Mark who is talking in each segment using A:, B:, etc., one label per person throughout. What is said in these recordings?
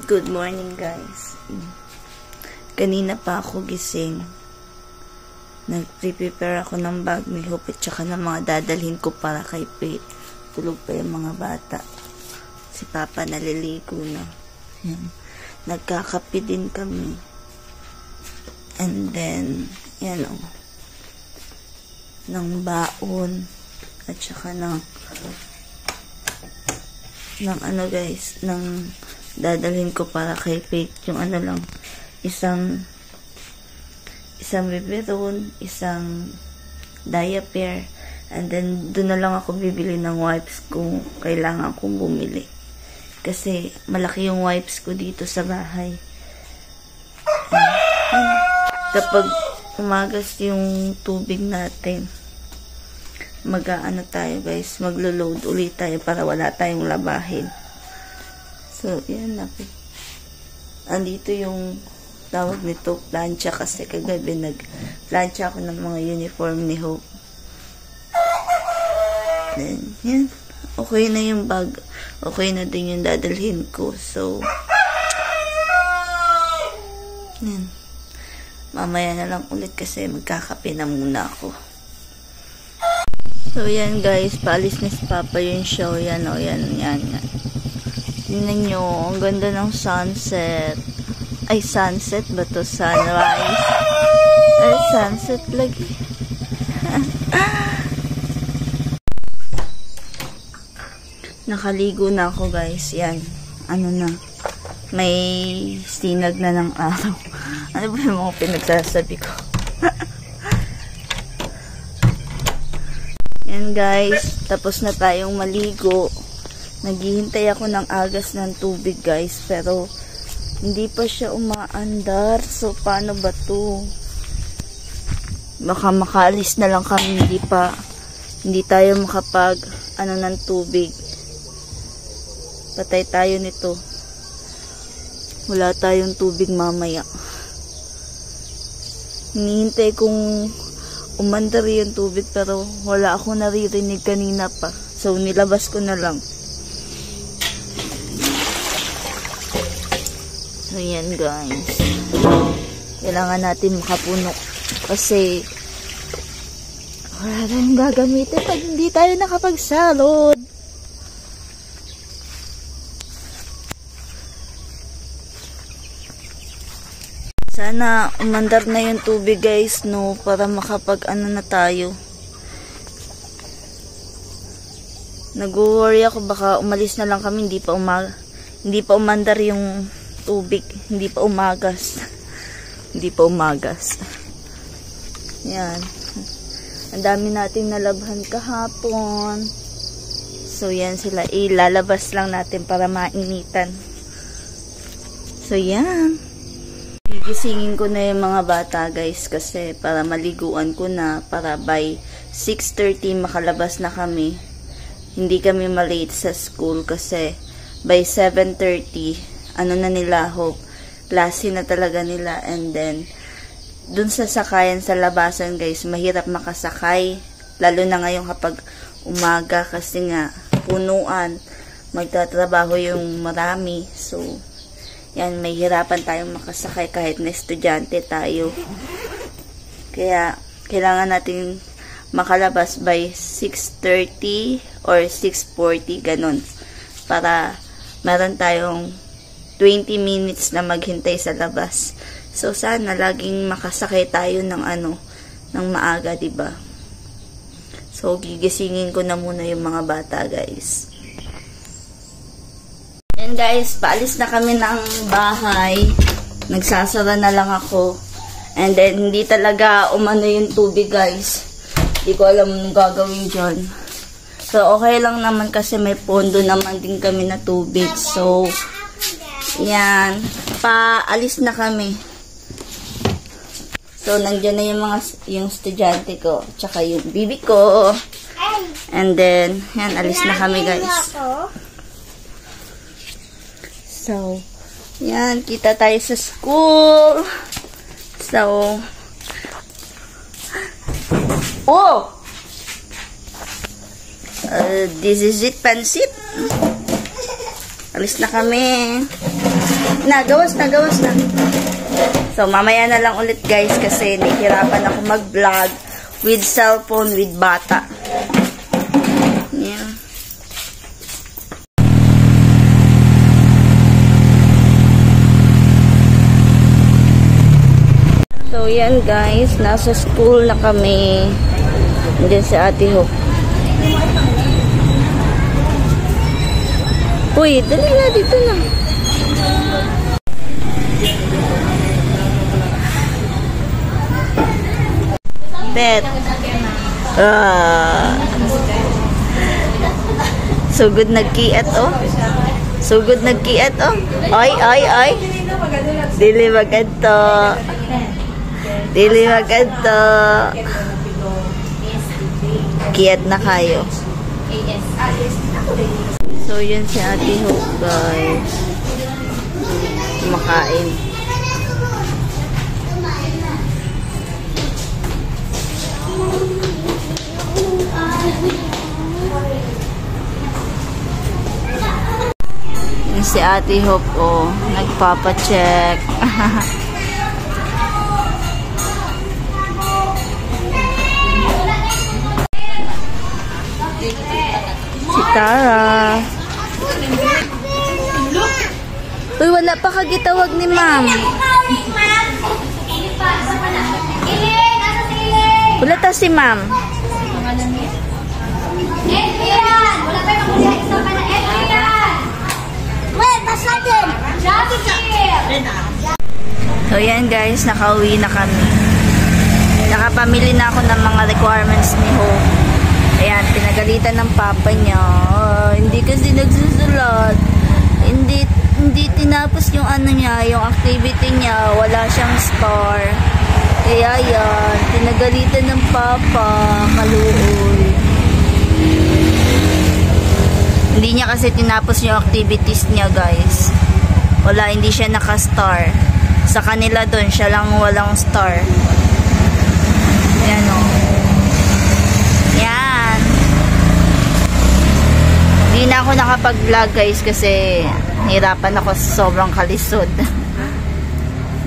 A: Good morning, guys. Kanina pa ako gising. Nag-prepare ako ng bag ni Hope at saka ng mga dadalhin ko para kay Faith. Tulog pa yung mga bata. Si Papa naliligo na. Yan. Nagkakape din kami. And then, yan o. Ng baon. At saka ng ano guys, ng dadalhin ko para kay Faith. Yung ano lang, isang biberon, isang diaper, and then doon na lang ako bibili ng wipes kung kailangan kong bumili. Kasi malaki yung wipes ko dito sa bahay. Kapag umagas yung tubig natin, mag-aano tayo guys, maglo-load ulit tayo para wala tayong labahin. So, yan na po. Andito yung tawag nito, plancha, kasi kagabi nag-plancha ako ng mga uniform ni Hope. Then, yan. Okay na yung bag. Okay na din yung dadalhin ko. So, yan. Mamaya na lang ulit kasi magkakape na muna ako. So, yan guys. Paalis na si Papa yung show. Yan o, yan. Tingnan nyo. Ang ganda ng sunset. Ay, sunset ba to? Sunrise. Ay, sunset lagi. Nakaligo na ako guys. Yan. Ano na. May sinag na ng araw. Ano ba yung mga pinagsasabi ko? Yan guys, tapos na tayong maligo. Naghihintay ako ng agas ng tubig guys, pero hindi pa siya umaandar. So paano ba to? Baka makaalis na lang kami, hindi tayo makapag ano ng tubig. Patay tayo nito. Wala tayong tubig mamaya. Hinihintay kong umandar yung tubig pero wala akong naririnig kanina pa. So, nilabas ko na lang. So, yan guys. Kailangan natin makapuno. Kasi, wala tayong gagamitin pag hindi tayo nakapagsalod. Sana umandar na yung tubig guys, no, para makapag ano na tayo. Nag-worry ako baka umalis na lang kami, hindi pa umandar yung tubig, hindi pa umagas. Hindi pa umagas. Yan. Ang dami nating nalabhan kahapon. So yan sila, ilalabas lang natin para mainitan. So yan. Gigisingin ko na yung mga bata guys kasi para maliguan ko na para by 6:30 makalabas na kami. Hindi kami malate sa school kasi by 7:30 ano na nila, Hope, klase na talaga nila. And then dun sa sakayan sa labasan guys, mahirap makasakay lalo na ngayon kapag umaga kasi nga punuan, magtatrabaho yung marami. So yan, may hirapan tayong makasakay kahit na estudyante tayo. Kaya, kailangan natin makalabas by 6:30 or 6:40, ganun. Para meron tayong 20 minutes na maghintay sa labas. So, sana laging makasakay tayo ng ng maaga, diba? So, gigisingin ko na muna yung mga bata, guys. And guys, paalis na kami ng bahay. Nagsasara na lang ako. And then, hindi talaga umano yung tubig, guys. Hindi ko alam anong gagawin dyan. So, okay lang naman kasi may pondo naman din kami na tubig. So, yan. Paalis na kami. So, nandiyan na yung estudyante ko. Tsaka yung bibi ko. And then, yan, alis na kami, guys. So, yan, kita tayo sa school. So, oh! This is it, pansit. Alis na kami. Gawas na. So, mamaya na lang ulit guys kasi nahihirapan ako mag-vlog with cellphone with bata. Yeah. So, yan guys. Nasa school na kami. Diyan si Ate Hope. Uy, dali na. Dito na. Bet. Sugod nagkiat oh. Sugod nagkiat oh. Ay. Dili magadto. Kiat na kayo. So, yun si Ate Hope, guys. Kumakain. Yun si Ate Hope, oh. Nagpapacheck. Si Tara. Uy, wala pa kagitawag ni ma'am. Wala ta si ma'am. So yan guys, nakauwi na kami. Nakapamili na ako ng mga requirements ni Hope. Ayan, pinagalitan ng papa niya. Hindi kasi nagsusulat. Hindi tinapos yung ano niya, yung activity niya. Wala siyang star. Kaya yan, pinagalitan ng papa. Kaluoy. Hindi niya kasi tinapos yung activities niya, guys. Wala, hindi siya naka-star. Sa kanila doon, siya lang walang star. Ayan o. Yan. Hindi na ako nakapag-vlog, guys, kasi nahirapan ako sa sobrang kalisod.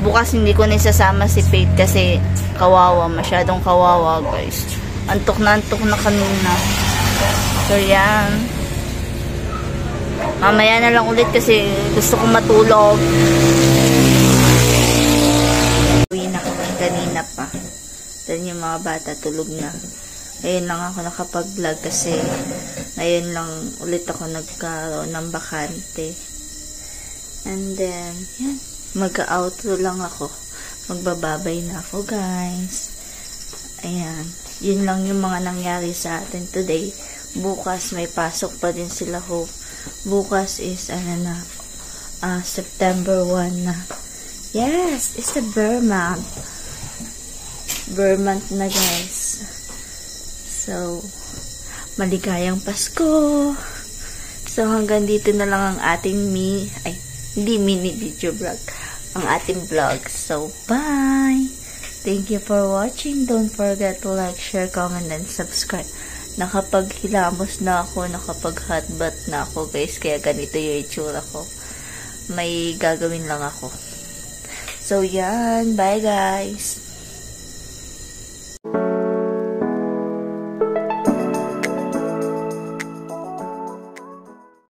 A: Bukas hindi ko nisasama si Faith kasi kawawa, masyadong kawawa, guys. Antok na kanina. So, yan. Mamaya na lang ulit kasi gusto kong matulog. Uwi na kami kanina pa. Dahil yung mga bata tulog na. Ngayon lang ako nakapag-vlog kasi ngayon lang ulit ako nagkaroon ng bakante. And then, yan. Mag-outro lang ako. Magbababay na ako, guys. Ayan. Yun lang yung mga nangyari sa atin today. Bukas may pasok pa din sila, Hope. Bukas is, September 1 na. Yes! It's the Burr month. Burr month na, guys. So, maligayang Pasko. So, hanggang dito na lang ang ating hindi mini video vlog. Ang ating vlog. So, bye! Thank you for watching. Don't forget to like, share, comment, and subscribe. Nakapaghilamos na ako, nakapag-hotbath na ako, guys. Kaya ganito yung itsura ko. May gagawin lang ako. So, yan. Bye, guys!